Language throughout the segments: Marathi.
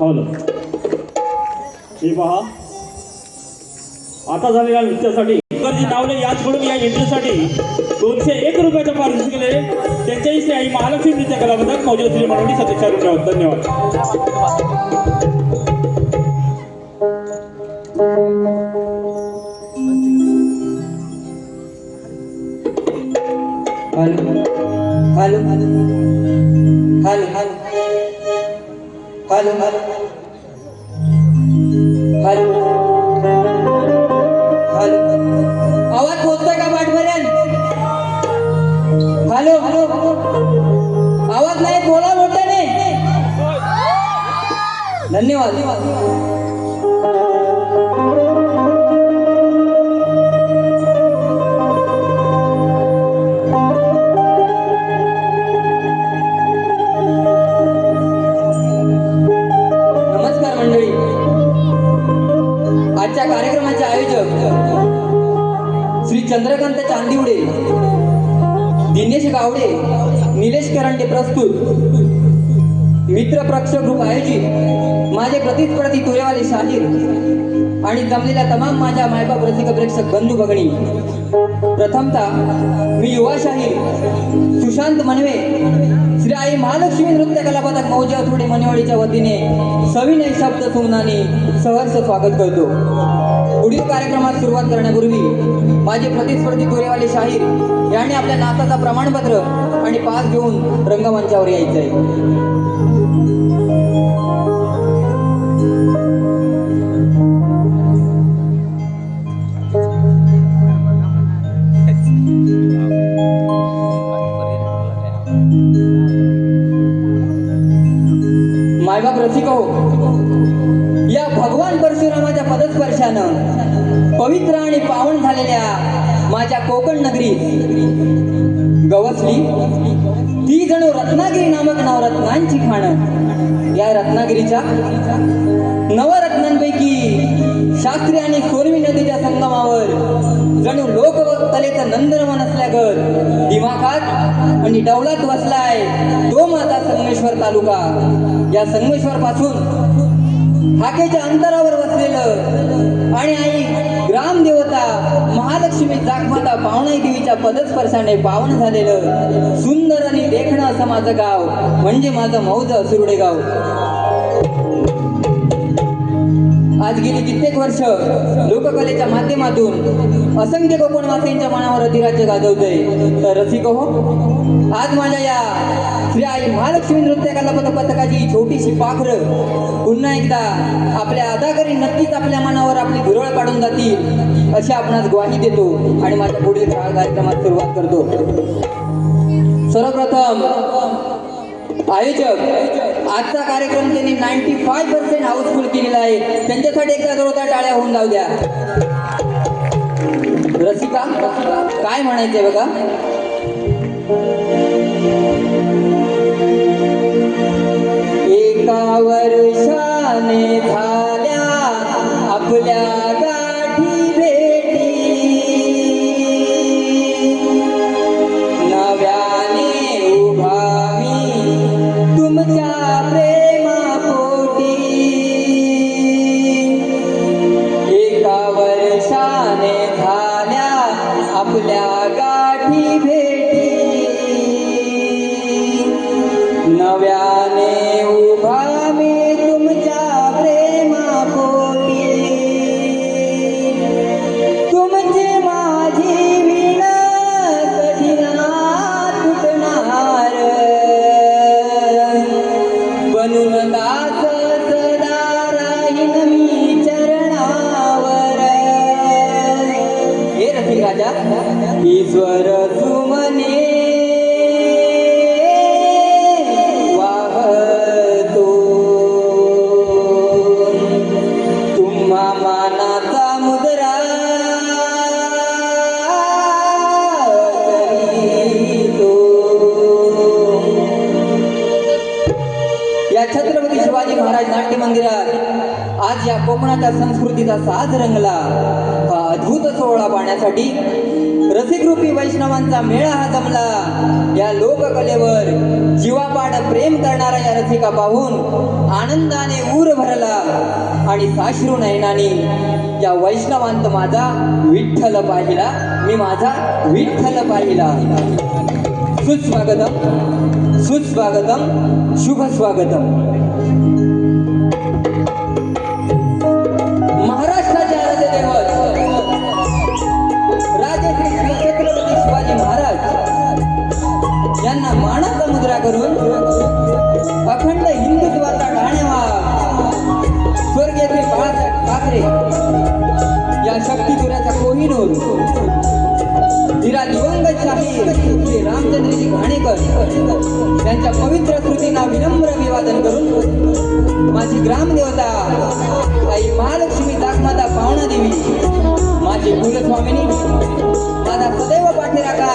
हवलं. हे पहा, आता झालेल्या नृत्यासाठी जी नावले याचकडून या एंट्रीसाठी 201 रुपयाचा पारितोषिक केले. त्यांच्याही श्री आई महालक्ष्मी नृत्य कलाबद्दल मौजे श्री मनोडी 47 रुपये. धन्यवाद. Hello hello hello hello hello hello hello आवाज पोहोचतोय का पाठपर्यंत? हॅलो हॅलो आवाज नाही, बोला मोठ्याने. धन्यवाद. आजच्या कार्यक्रमाचे आयोजक श्री चंद्रकांत चांदिवडे, दिनेश गावडे, निलेश करंडे प्रस्तुत, मित्र प्रेक्षक ग्रुप आयोजित माझे प्रतिस्पर्धी तुरेवाले शाहीर आणि जमलेल्या तमाम माझ्या मायबाप रसिक प्रेक्षक बंधू भगिनी, प्रथमतः मी युवा शाहीर सुशांत मनवे श्री आई महालक्ष्मी नृत्य कलापथक मौजे अथोडे मनेवाडीच्या वतीने सविनय शब्द सुमनाने सहर्ष स्वागत करतो. पुढील कार्यक्रमात सुरुवात करण्यापूर्वी माझे प्रतिस्पर्धी तुरेवाले शाहीर यांनी आपल्या नाचाचा प्रमाणपत्र आणि पास घेऊन रंगमंचावर यायचं आहे. मायबाप रसिको, या भगवान परशुरामाच्या पदस्पर्शानं पवित्र आणि पावन झालेल्या माझ्या कोकण नगरी गवसली ती जणू रत्नागिरी नामक नवरत्नांची खाणं. या रत्नागिरीच्या नवरत्नांपैकी शास्त्री आणि सोनवी नदीच्या संगमावर जणू लोककलेचं नंदनवन असल्यागत दिमाखात आणि डौलात वसलाय तो माझा संगमेश्वर तालुका. या संगमेश्वर पासून हाकेच्या अंतरावर वसलेलं आणि आई ग्रामदेवता महालक्ष्मी जागमाता पावनाई देवीच्या पदस्पर्शाने पावन झालेलं सुंदर आणि देखणं असं माझं गाव म्हणजे माझं मौज सुरडे गाव. आज गेली कित्येक वर्ष लोककलेच्या माध्यमातून असंख्य कोकणवासीयांच्या मनावर अधिराज्य गाजवतंय. तर रसिको हो, आज माझ्या या श्री आई महालक्ष्मी नृत्य कला पथकाची छोटीशी पाखरं पुन्हा एकदा आपल्या अदाकारी नक्कीच आपल्या मनावर आपली धुरळ काढून जातील अशी आपणास ग्वाही देतो आणि माझ्या पुढील कार्यक्रमात सुरुवात करतो. सर्वप्रथम आयोजक आजचा कार्यक्रम त्यांनी 95% हाऊसफुल केलेला आहे, त्यांच्यासाठी एकदा जोरदार टाळ्या होऊन जाऊ द्या. रसिका काय म्हणायचंय बघा. एका वर्षाने झाल्या आपल्या गाठी भेटी, नव्याने उभा मी तुमच्या प्रेमापोटी. एका वर्षाने झाल्या आपल्या गाठी भेटी, नव्याने उभा मी तुमच्या प्रेमापोटी. तुमची माझी वीण कधी ना तुटणार, बनून दास सदा राहीन मी चरणावर. हे रसिक राजा ईश्वर सुमने छत्रपती शिवाजी महाराज नाट्य मंदिरात आज या कोकणाच्या संस्कृतीचा साज रंगला. हा अद्भुत सोहळा पाहण्यासाठी रसिकरूपी वैष्णवांचा मेळा हा जमला. या लोककलेवर जीवापाड प्रेम करणारा या रसिका पाहून आनंदाने ऊर भरला आणि साश्रू नयनानी या वैष्णवांत माझा विठ्ठल पाहिला, मी माझा विठ्ठल पाहिला. सुस्वागतम सुस्वागतम शुभ स्वागतम. महाराष्ट्राचे आराध्य दैवत राजे श्री छत्रपती शिवाजी महाराज यांना मानाचा मुद्रा करून अखंड हिंदुत्वाचा डाण्यावाग स्वर्गीय श्री बाळासाहेब ठाकरे या शक्तिपुराच्या कोहिनूर हिरा दिवंगत शाहीर श्री रामचंद्रजी घाणेकर यांच्या पवित्र स्मृतींना विनम्र अभिवादन करून माझी ग्रामदेवता आई महालक्ष्मी दाखमाता पावणा देवी, माझी कुलस्वामिनी, माझा सदैव पाठीराखा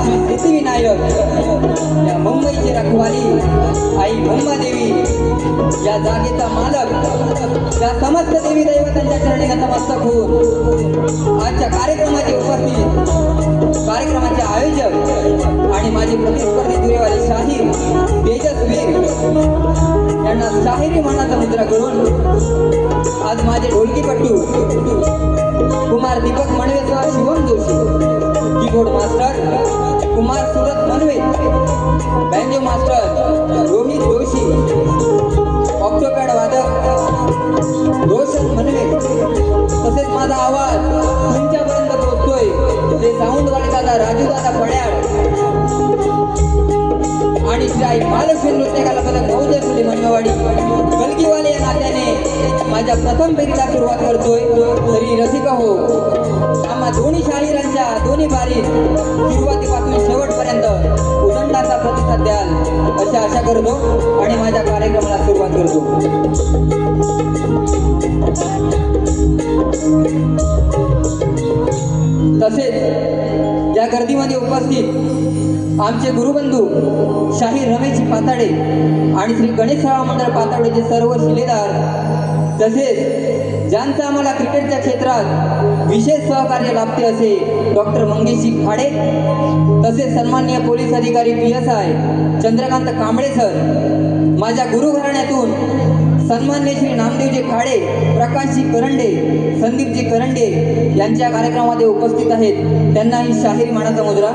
श्री सिद्धिविनायक, या मुंबईची रखवाली आई मुंबादेवी, या जागेचा मालक, या समस्त देवी दैवतांच्या चरणी नतमस्तक होऊन आजच्या कार्यक्रमाचे उपस्थित, कार्यक्रमाचे आयोजक आणि माझे प्रतिस्पर्धी दुरेवाले शाहीर तेजस्वीर यांना शाहिरी मानाचा मुद्रा करून आज माझे ढोलकीपट्टू कुमार दीपक मणवेसह Shivam Joshi, keyboard master Kumar Surat Manve, banjo master Rohit Joshi, octopad वादक रोशन मनवे, तसेच माझा आवाज तुमच्यापर्यंत पोहोचतोय ते साऊंडवाले दादा राजू दादा पड्याळ आणि श्री आई महालक्ष्मी नृत्यकाला पदक मौजे फुले मनवाडी कलगीवाले या नात्याने माझ्या प्रथम फेरीला सुरुवात करतोय. तरी रसिका हो, आम्हा दोन्ही शाहिरांच्या दोन्ही बारीत सुरुवातीपासून शेवटपर्यंत उदंडाचा प्रतिसाद द्याल अशी आशा करतो आणि माझ्या कार्यक्रमाला सुरुवात करतो. तसेच या गर्दीमध्ये उपस्थित आमचे गुरुबंधू शाहीर रमेश पाताडे आणि श्री गणेश सेवा मंडळ पाताडेचे सर्व शिलेदार, तसेच ज्यांचं आम्हाला क्रिकेटच्या क्षेत्रात विशेष सहकार्य लाभते असे डॉक्टर मंगेशजी खाडे, तसेच सन्माननीय पोलीस अधिकारी PSI चंद्रकांत कांबळे सर, माझ्या गुरुघराण्यातून सन्माननीय श्री नामदेवजी खाडे, प्रकाशजी करंडे, संदीपजी करंडे यांच्या कार्यक्रमामध्ये उपस्थित आहेत, त्यांनाही शाहिरी मानाचा मुद्रा.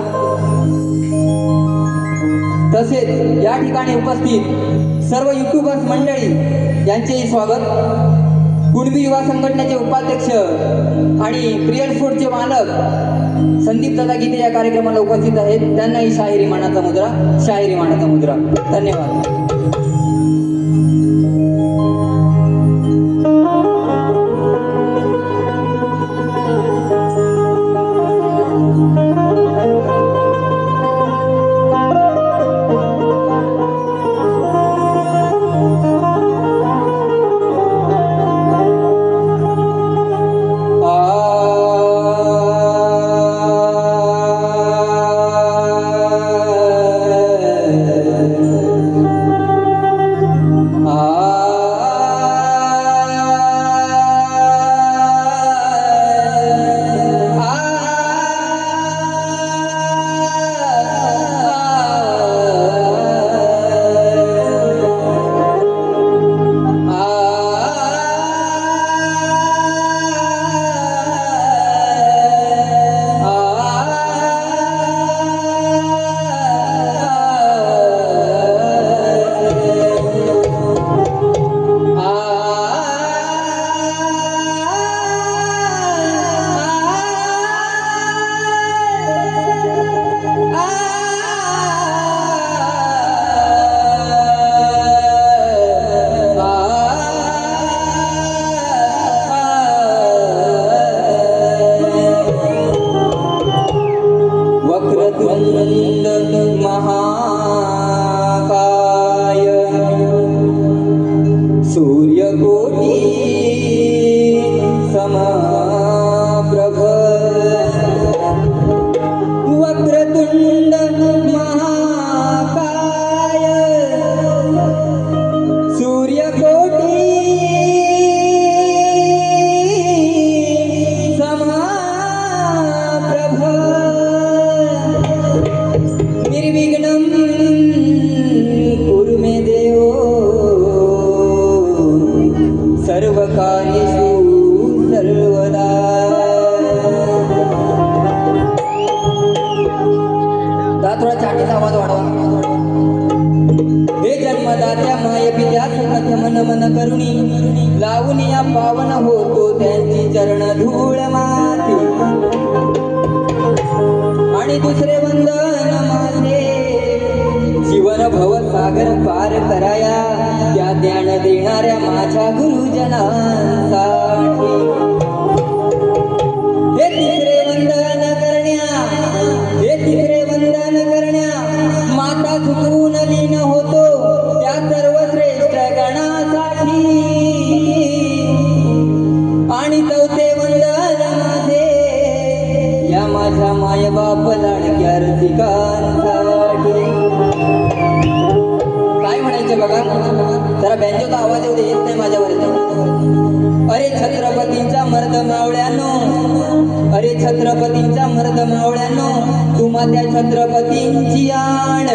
तसेच या ठिकाणी उपस्थित सर्व युट्यूबर्स मंडळी यांचेही स्वागत. कुणबी युवा संघटनेचे उपाध्यक्ष आणि प्रियल स्पोर्टचे मालक संदीप दादा गीते या कार्यक्रमाला उपस्थित आहेत, त्यांनाही शाहिरी मानाचा मुद्रा, शाहिरी मानाचा मुद्रा. धन्यवाद. नमन करुणी लावून या पावन होतो त्यांची चरण धूळ माती आणि दुसरे वंदन माझे जीवन भव सागर पार कराया त्या ज्ञान देणाऱ्या माझ्या गुरुजनांसाठी हे तिसरे वंदन करण्या हे तिसरे वंदन करण्या माता झुकवून लीन होतो त्या सर्वश्रेष्ठ गणासाठी आणि चौथे वंदन माझे या माझ्या मायबाप लाडक्या रसिकांसाठी काय म्हणायचं बघा जरा बँजोचा आवाज येऊ दे येत नाही माझ्यावर अरे छत्रपतींच्या मर्द मावळ्यानो अरे छत्रपतींच्या मर्द मावळ्यानो तुम्हा त्या छत्रपतींची आण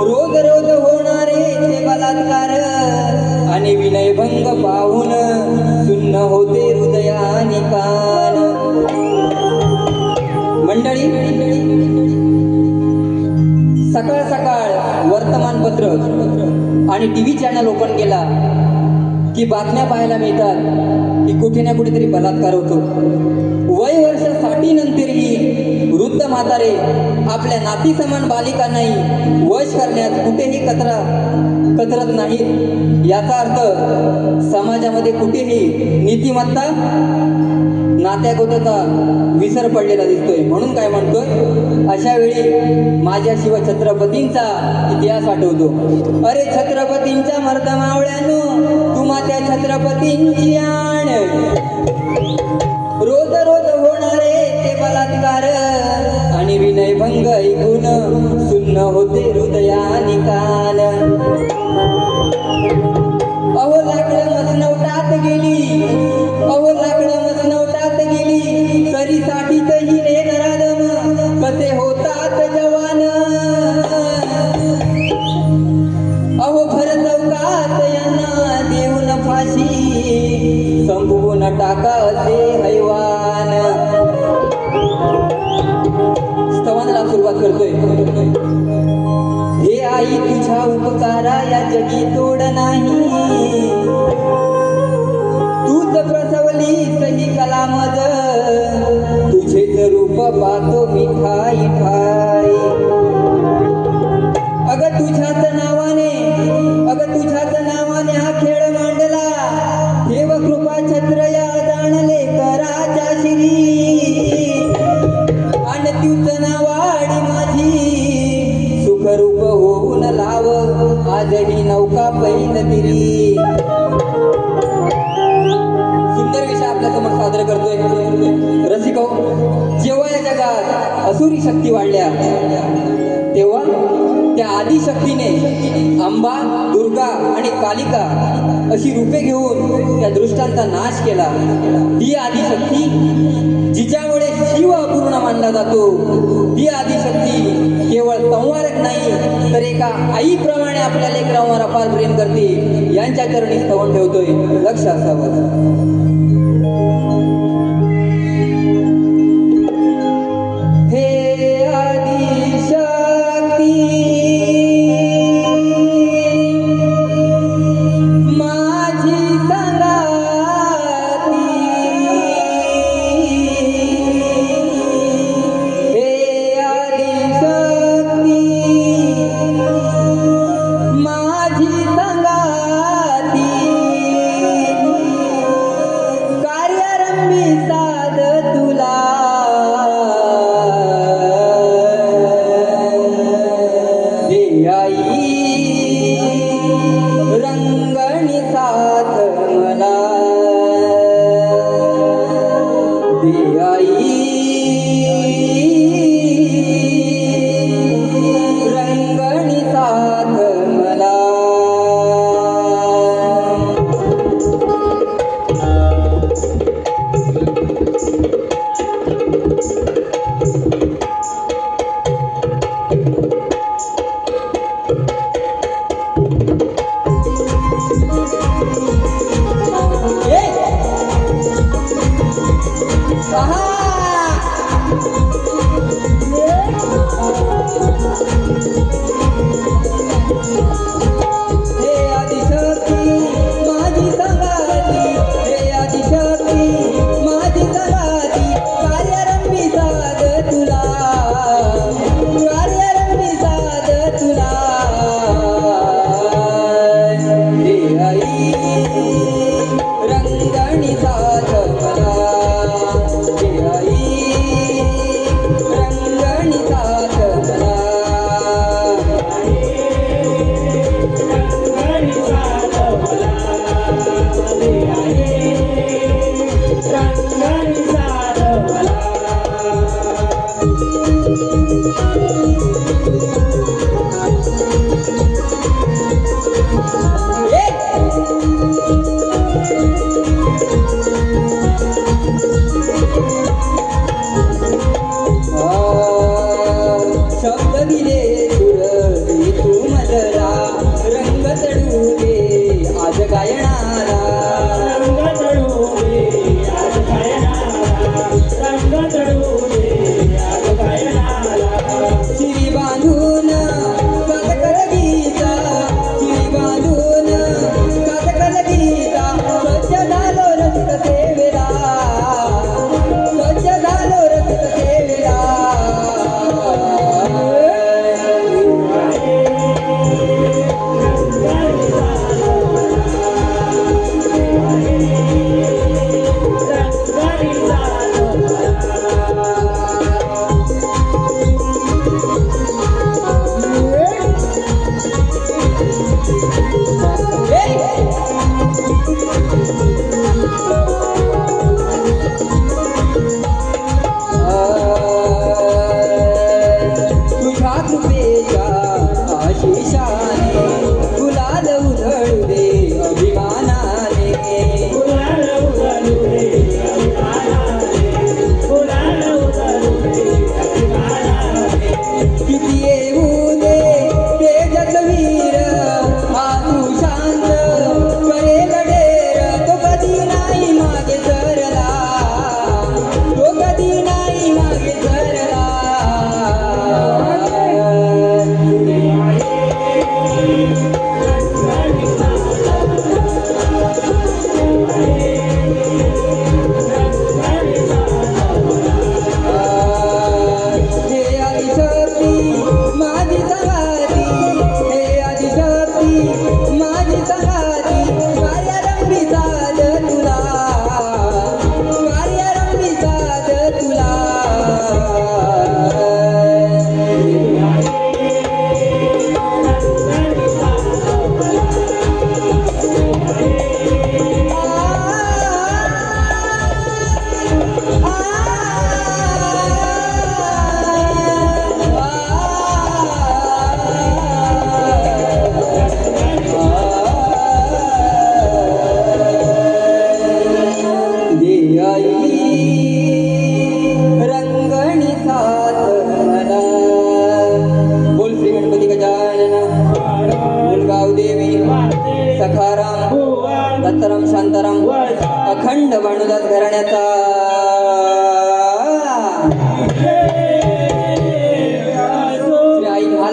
रोज रोज होणारे ते बलात्कार आणि विनयभंग पाहून सुन्न होते हृदयानी कान मंडळी सकाळ सकाळ वर्तमानपत्र आणि टीव्ही चॅनल ओपन केला की बातम्या पाहायला मिळतात की कुठे ना कुठेतरी बलात्कार होतो वय वर्ष 60 नंतरही वृद्ध म्हातारे आपल्या नाती समान बालिकांनाही वश करण्यात कुठेही कचरत नाहीत याचा अर्थ समाजामध्ये कुठेही नीतिमत्ता नात्यागोत्याचा विसर पडलेला दिसतोय म्हणून काय म्हणतोय अशा वेळी माझ्या शिव छत्रपतींचा इतिहास आठवतो अरे छत्रपतींच्या मर्द मावळ्यानो तुम्हा त्या छत्रपतींची आण रोज रोज होणारे ते बलात्कार आणि विनयभंग ऐकून सुन्न होते हृदयानी कान अहो लाकडं मसनवटात गेली अहो लाकडं मसनवटात गेली तरीसाठी ही नराधम कसे होतात जवान अहो भर चौकात यांना देऊन फाशी संपवून टाका असे हैवान स्तवनाला सुरुवात करतोय हे आई तुझ्या उपकारा या जगी तोड नाही तूच प्रसवलीस ही कलामज तुझेच रूप पाहतो मी ठाई ठाई अगं तुझ्याच नावाने हा खेळ मांडला देव कृपा छत्र या जाणले कराच्या श्री आणि तुझ नावाडी माझी सुखरूप होऊन लाव आजही नौका पैन दिली सुंदर विषय आपल्या समोर सादर करतोय रसिको जेव्हा या जगात असुरी शक्ती वाढल्या तेव्हा त्या आदिशक्तीने अंबा दुर्गा आणि कालिका अशी रूपे घेऊन त्या दृष्टांचा नाश केला ही आदिशक्ती जिच्यामुळे शिव अपूर्ण मानला जातो ही आदिशक्ती केवळ संहारक नाही तर एका आईप्रमाणे आपल्या लेकरांवर अपार प्रेम करते यांच्या चरणी स्तवन ठेवतोय लक्ष असावं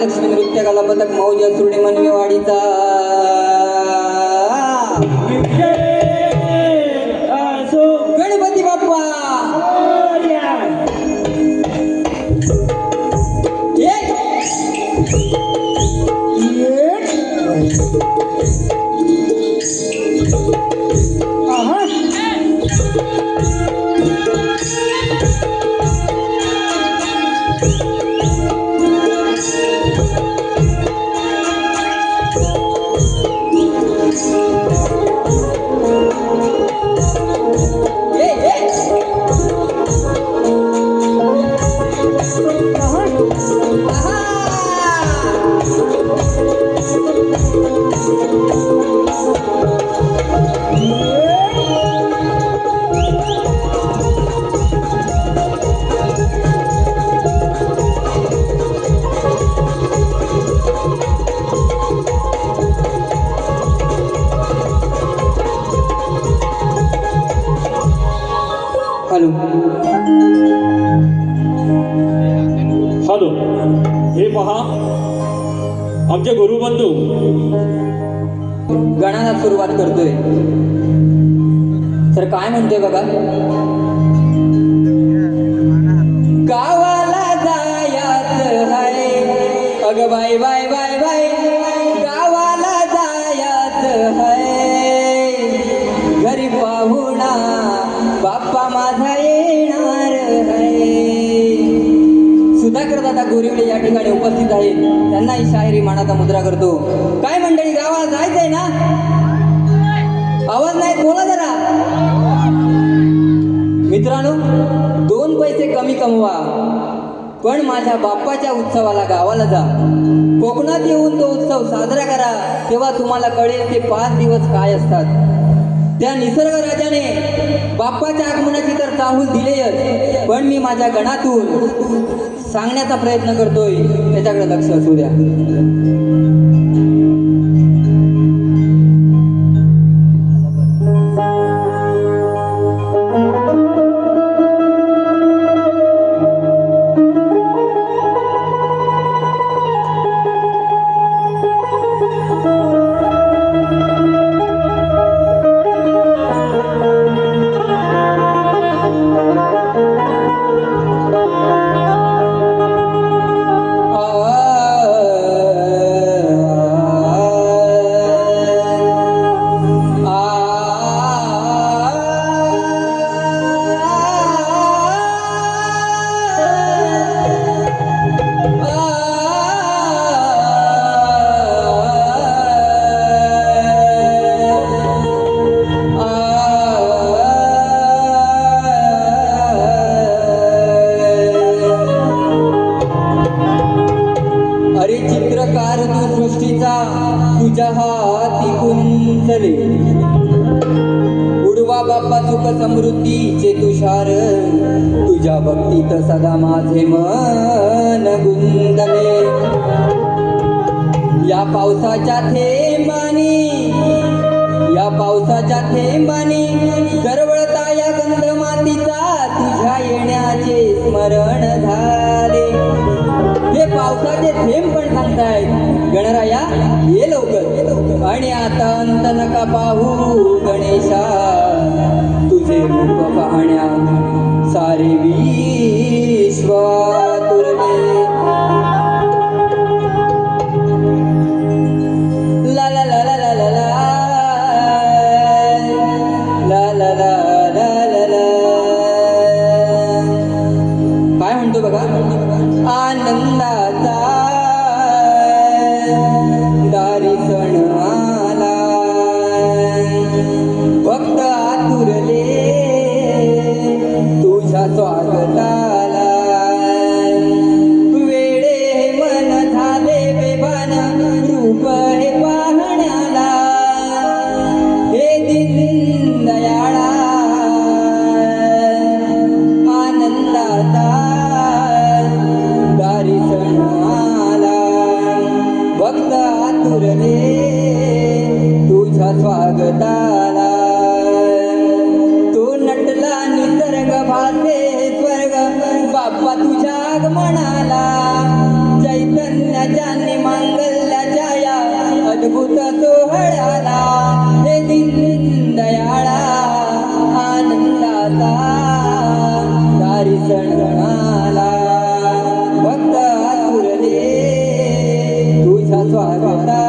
महालक्ष्मी नृत्य कला पथक मौज सुरणे मनवेवाडीचा गणपती बाप्पा हॅलो हॅलो, हे पहा आमचे गुरुबंधू गणाला सुरुवात करतोय. तर काय म्हणतोय बघा. गावाला जायचं हाय, अग बाय बाय बाय बाय, गावाला जायचं हाय, घरी पाहुणा बाप्पा माझा येणार आहे. सुधाकर दादा गोरिवडे या ठिकाणी उपस्थित आहेत. त्यांना ही शायरी मानाचा मुद्रा करतो. काय मंडळी, गावाला जायचंय ना? आवाज नाही, बोला जरा. मित्रांनो, 2 पैसे कमी कमवा, पण माझ्या बाप्पाच्या उत्सवाला गावाला जा. कोकणात येऊन तो उत्सव साजरा करा, तेव्हा तुम्हाला कळेल ते 5 दिवस काय असतात. त्या निसर्ग राजाने बाप्पाच्या आगमनाची तर चाहूल दिलेच, पण मी माझ्या गणातून सांगण्याचा प्रयत्न करतोय, त्याच्याकडे लक्ष असू द्या. तुझ्या हाती कुंचले, उडवा बाप्पा सुख समृद्धीचे तुषार, तुझ्या भक्तीत सदा माझे मन गुंतले. या पावसाच्या थेंबानी दरवळता या गंध मातीचा, तुझ्या येण्याचे स्मरण झाले. हे पावसाचे थेंब पण सांगतायत, गणराया ये लवकर. आणि आता अंत नका पाहू गणेशा, तुझे रूप पाहण्या सारे विश्व तुरले. ला ला ला ला ला ला ला ला ला ला ला ला. काय म्हणतो बघा. आनंदाचा दारी सण आला, भक्त आतुरले तुझ्या स्वागताला. वेडे मन झाले बेभान, रूप हे पाहण्याला, हे दिन दयाळा आनंदाचा दारी सण आला, भक्त आतुरले तुझ्या स्वागताला. तो नटला निसर्ग भासे स्वर्ग, बाप्पा तुझ्या आगमनाला, चैतन्याच्या अद्भुत सोहळ्याला हे दीनदयाळा आनंदाचा दारी सणाला भक्त आतुरले तुझ्या स्वागताला.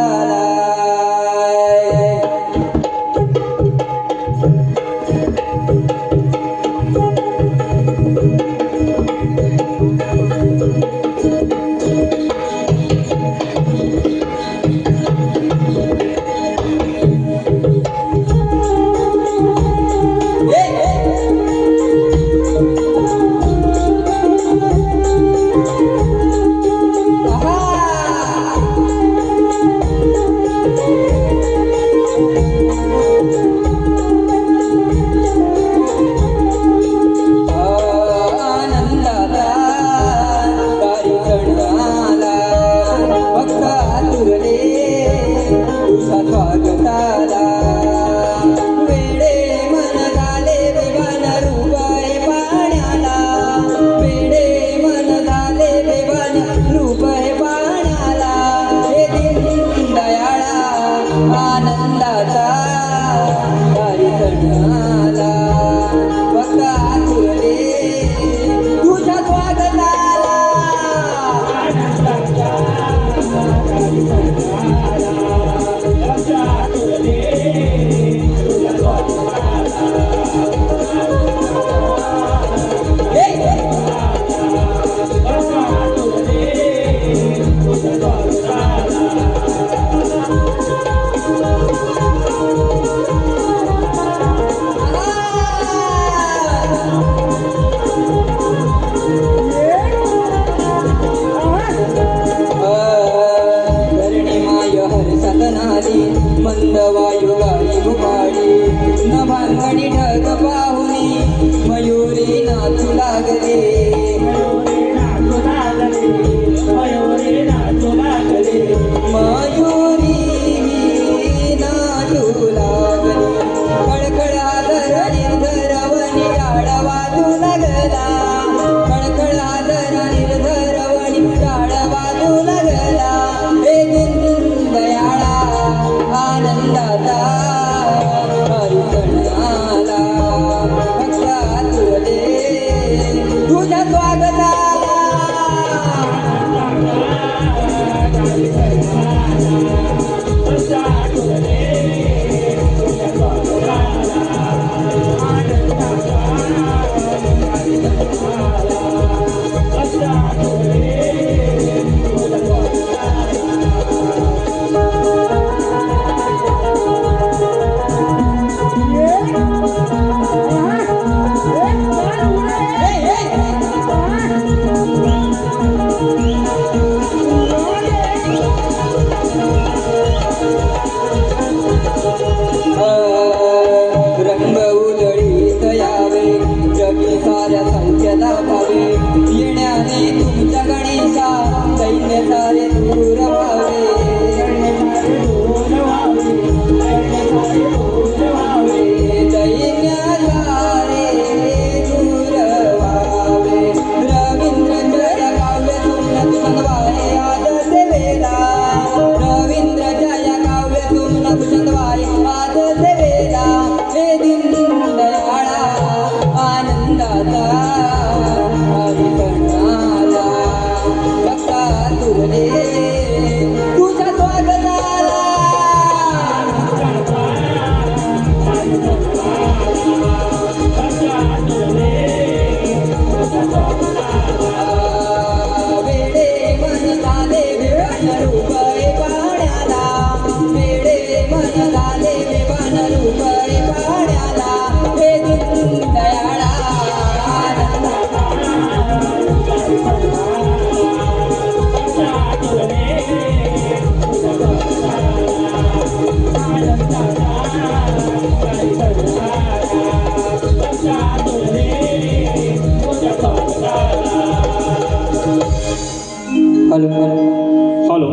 हॅलो,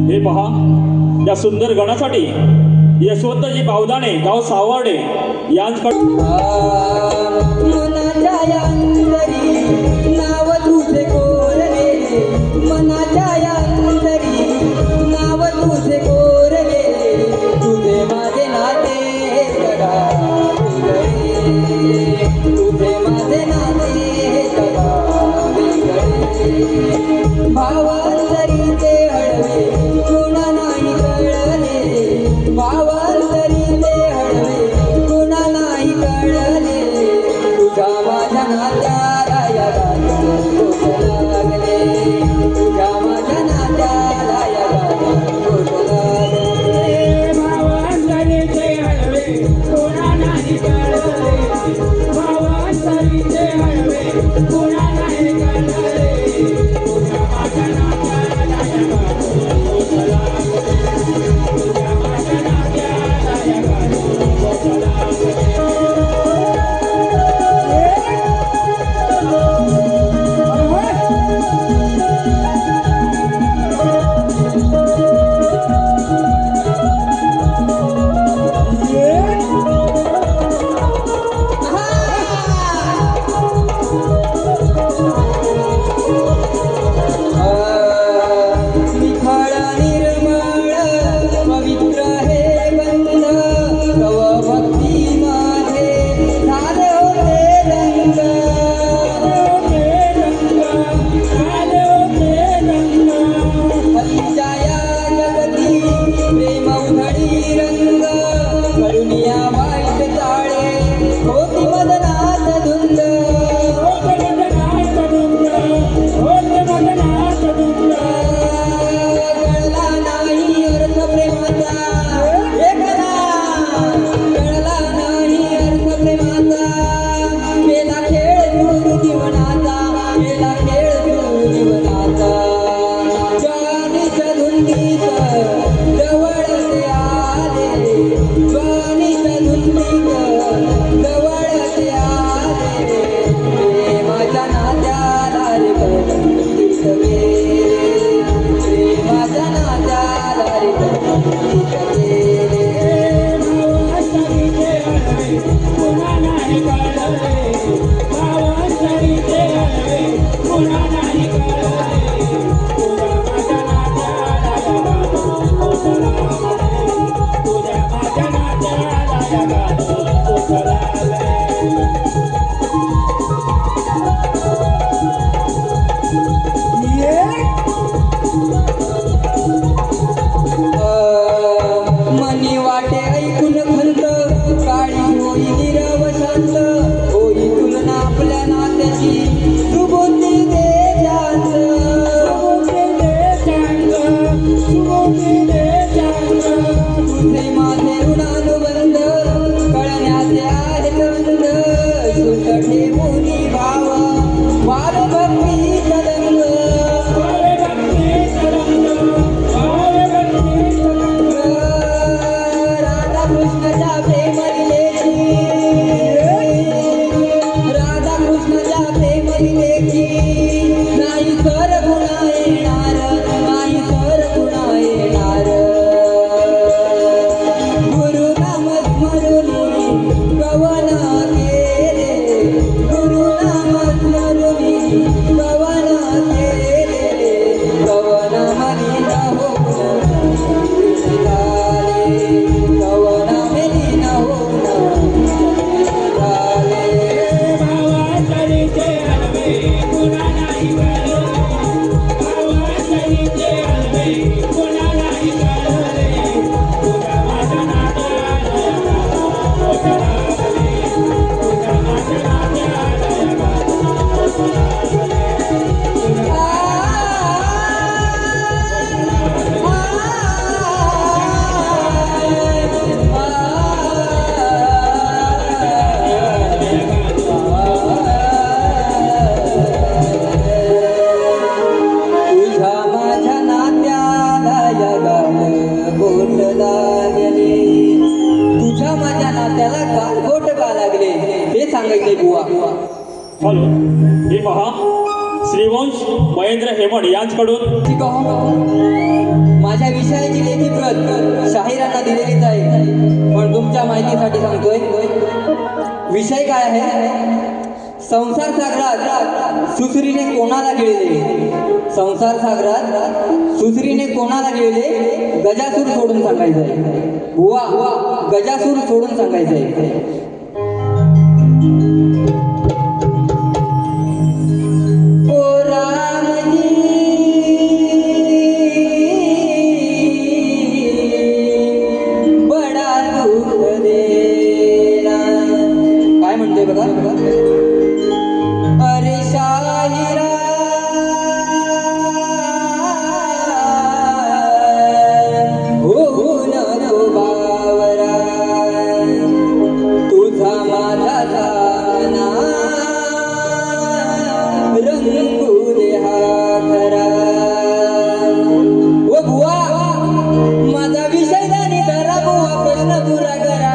हे पहा, या सुंदर गणासाठी यशवंतजी बावदाणे गाव सावर्डे यांच्याकडे मनाच्या अंतरी नाव तुझे कोरले, मनाच्या अंतरी नाव तुझे कोरले, मनी वाटे ऐकून खंत काळी होई निरव शांत होई तुलना आपल्या नात्याची सुबोधी दे जात तुझे माझे ऋणानुबंध कळण्याचे आहेत बंध सुत ठेवूनी भाव वार भक्ती तरंग राधाकृष्णाच्या प्रेम लिलेची राधाकृष्णाच्या प्रेम लिलेची नाही सर गुणा येणार नाही सर गुणा येणार गुरु नाम स्मरून कवन केले गुरु नाम स्मरून कवन केले कवन मलिन होऊन कवन मलिन होऊन तुझ्या माझ्या नात्याला जगात बोट लागले तुझ्या माझ्या नात्याला का बोट का लागले हे सांगायचे बुवा हॅलो हे पहा श्रीवंश महेंद्र हेमड यांच्याकडून ठीक आहे माझ्या विषयाची लेखी प्रत शाहिरांना दिलेलीच आहे पण तुमच्या माहितीसाठी सांगतोय विषय काय आहे संसार सागरात सुसरीने कोणाला गिळले संसार सागरात सुसरीने कोणाला गिळले गजासूर सोडून सांगायचंय बुवा गजासूर सोडून सांगायचंय ओ रामजी बडा दुःख देला काय म्हणतोय बघा अरे शाहिरा हो नको बावरा तुझा माझा सामना रंगू दे हा खरा ओ बुवा माझा विषय दानी धरा बुवा प्रश्न पुरा करा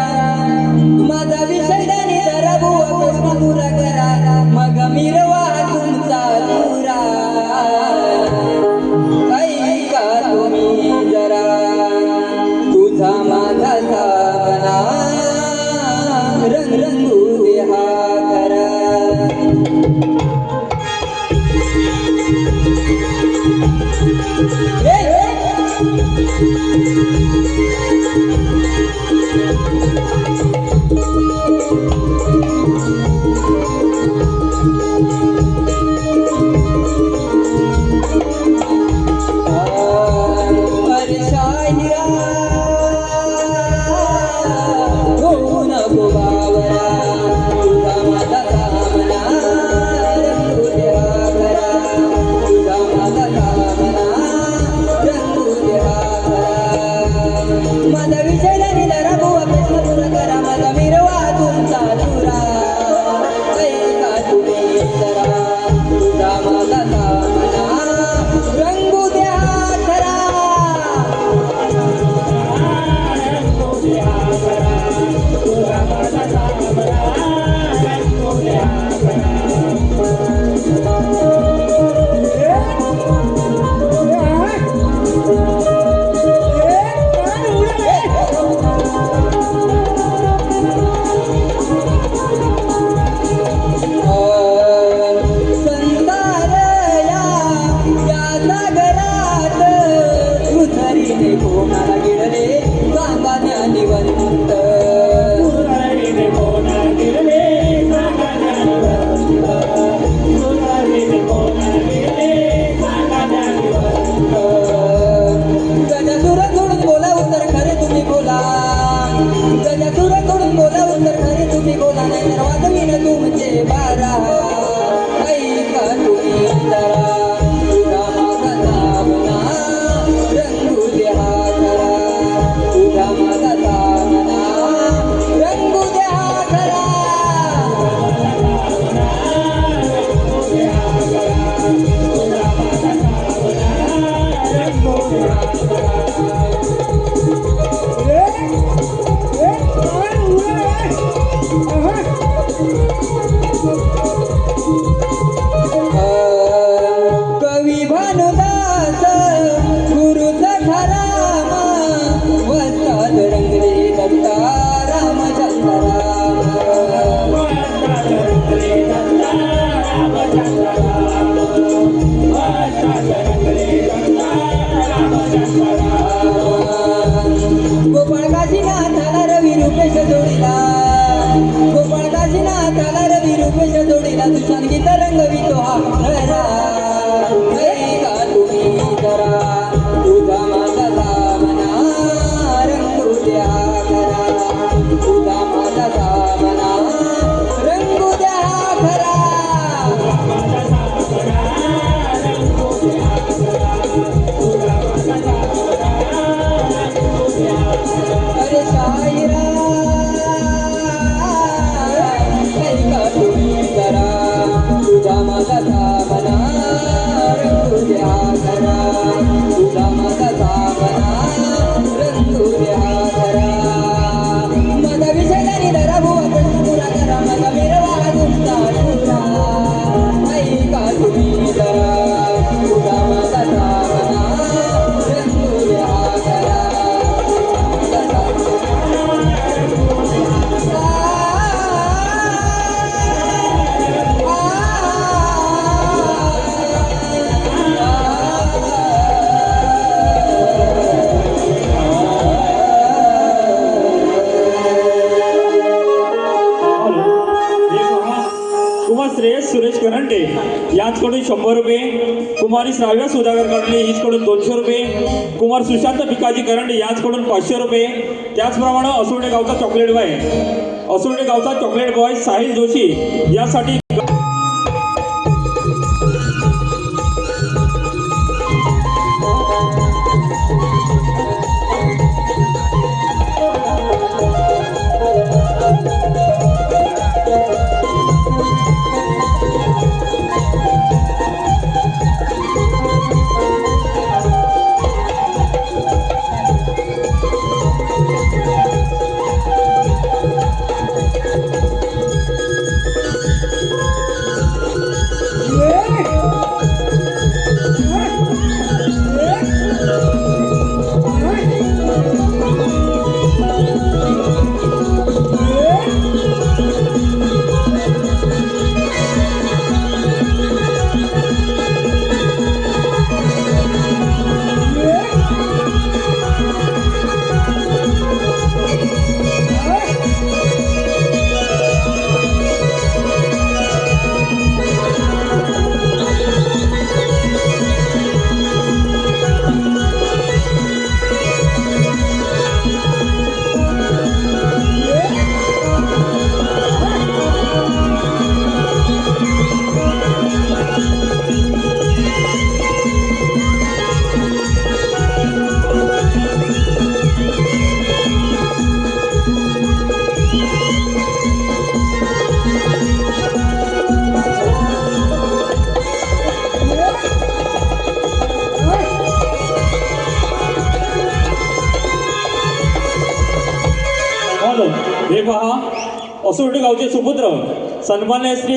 माझा विषय दानी धरा बुवा प्रश्न पुरा करा मग मिरवा तुमचा दुरा ऐका तुम्ही जरा तुझा माझा सामना रंगू दे हा खरा अरे शाहिरा हो नको बावरा तुझा माझा सामना रंगू दे हा खरा तुझा माझा सामना रंगू दे हा खरा माझा विषय धरा बुवा प्रश्न पूर्ण करा माझा मिरवा तुमचा दुरा ऐका तुम्ही जरा कोणाला गिळले सांगा ज्ञानिवंत गजासुर सोडून बोला उत्तर खरे तुम्ही बोला गजासुर सोडून बोला उत्तर खरे तुम्ही बोला नाही तर वाजवीन तुमचे बारा ऐका तुम्ही जरा तुझा माझा सामना रंगू दे हा खरा तुझा माझा सामना रंगू दे हा खरा कवी भानुदास गुरुच ठराम वस्ताद रंगले दत्ता रामचंद्र गोपाळ काशीनाथाला रवी रुपेश जोडीला गोपाळ काशीनाथाला रवी रुपेश जोडीला तुझ्या गीत रंगवितो हा खरा ऐका तुम्ही जरा तुझा माझा सामना रंगू द्या खरा तुझा माझा सामना रंगू द्या खरा अरे शायरा ऐका तुम्ही जरा तुझा माझा सामना रंगू द्या खरा तुझा माझा सामना रंगू द्या खरा माझा विषय नाही धरा बुवा प्रश्न पुरा करा माझा मिरवा तुमचा पुरा ऐका तुम्ही जरा तुझा माझा सामना रंगू द्या खरा कुमार श्रेयस सुरेश करंडे यांचकडून 100 रुपये कुमारी श्राव्या सुधाकर करंडे हिचकडून 200 रुपये कुमार सुशांत भिकाजी करंडे यांचकडून 500 रुपये त्याचप्रमाणे असुर्डे गावचा चॉकलेट बॉय साहिल जोशी यासाठी हे पहा असुर्डे गावचे सुपुत्र सन्मान्य श्री